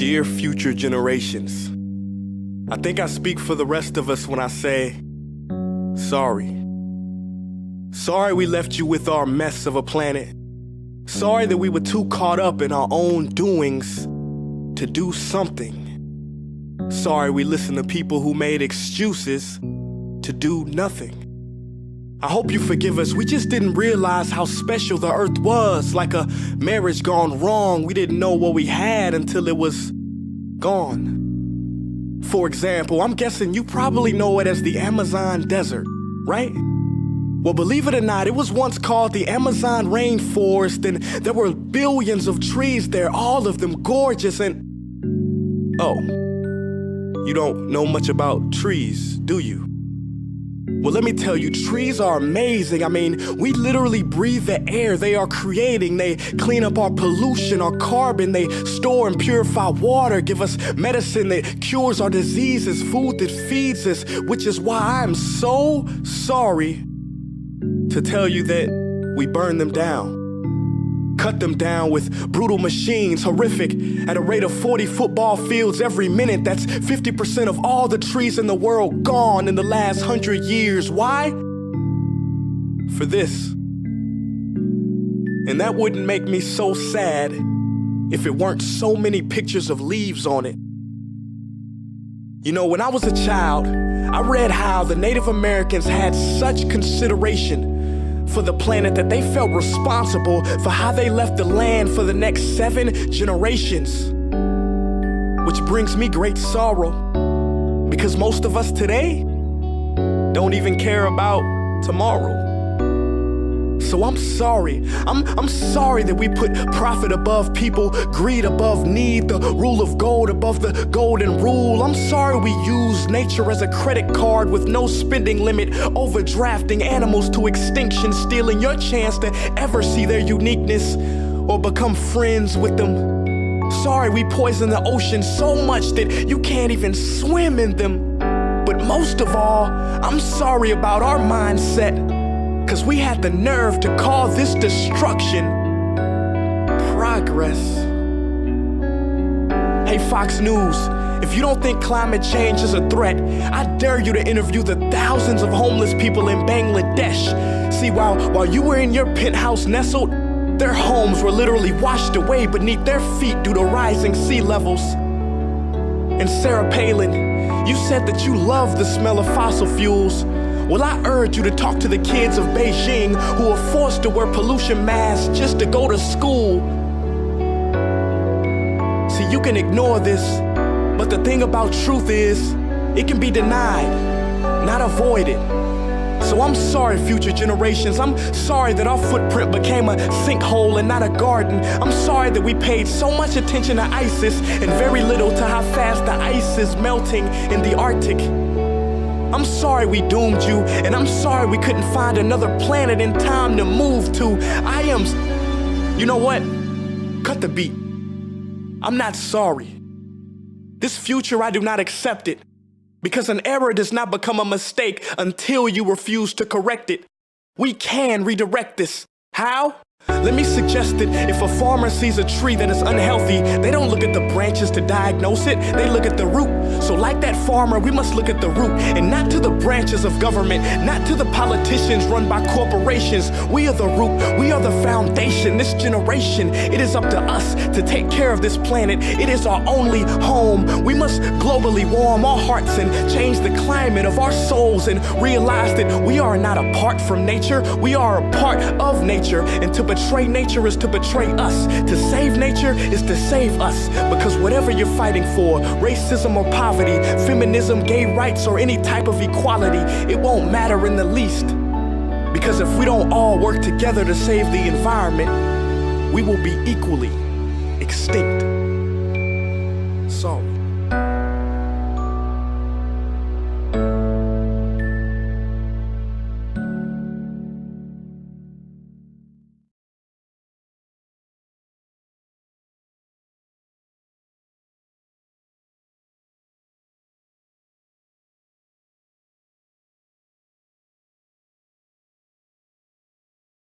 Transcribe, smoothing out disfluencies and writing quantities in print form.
Dear future generations, I think I speak for the rest of us when I say, sorry. Sorry we left you with our mess of a planet. Sorry that we were too caught up in our own doings to do something. Sorry we listened to people who made excuses to do nothing. I hope you forgive us. We just didn't realize how special the earth was. Like a marriage gone wrong, we didn't know what we had until it was gone. For example, I'm guessing you probably know it as the Amazon desert, right? Well, believe it or not, it was once called the Amazon rainforest, and there were billions of trees there, all of them gorgeous. And oh, you don't know much about trees, do you? Well, let me tell you, trees are amazing. I mean, we literally breathe the air they are creating. They clean up our pollution, our carbon. They store and purify water, give us medicine that cures our diseases, food that feeds us, which is why I'm so sorry to tell you that we burn them down. Cut them down with brutal machines, horrific, at a rate of 40 football fields every minute. That's 50% of all the trees in the world gone in the last 100 years. Why? For this. And that wouldn't make me so sad if it weren't so many pictures of leaves on it. You know, when I was a child, I read how the Native Americans had such consideration for the planet that they felt responsible for how they left the land for the next 7 generations. Which brings me great sorrow, because most of us today don't even care about tomorrow. So I'm sorry. I'm sorry that we put profit above people, greed above need, the rule of gold above the golden rule. I'm sorry we use nature as a credit card with no spending limit, overdrafting animals to extinction, stealing your chance to ever see their uniqueness or become friends with them. Sorry we poison the ocean so much that you can't even swim in them. But most of all, I'm sorry about our mindset, 'cause we had the nerve to call this destruction progress. Hey Fox News, if you don't think climate change is a threat, I dare you to interview the thousands of homeless people in Bangladesh. See, while you were in your penthouse nestled, their homes were literally washed away beneath their feet due to rising sea levels. And Sarah Palin, you said that you love the smell of fossil fuels. Well, I urge you to talk to the kids of Beijing who are forced to wear pollution masks just to go to school. See, you can ignore this, but the thing about truth is, it can be denied, not avoided. So I'm sorry, future generations. I'm sorry that our footprint became a sinkhole and not a garden. I'm sorry that we paid so much attention to ISIS and very little to how fast the ice is melting in the Arctic. I'm sorry we doomed you, and I'm sorry we couldn't find another planet in time to move to. You know what? Cut the beat. I'm not sorry. This future, I do not accept it, because an error does not become a mistake until you refuse to correct it. We can redirect this. How? Let me suggest that if a farmer sees a tree that is unhealthy, they don't look at the branches to diagnose it, they look at the root. So like that farmer, we must look at the root, and not to the branches of government, not to the politicians run by corporations. We are the root, we are the foundation. This generation, it is up to us to take care of this planet. It is our only home. We must globally warm our hearts and change the climate of our souls and realize that we are not apart from nature, we are a part of nature. And to betray nature is to betray us. To save nature is to save us. Because whatever you're fighting for, racism or poverty, feminism, gay rights, or any type of equality, it won't matter in the least. Because if we don't all work together to save the environment, we will be equally extinct.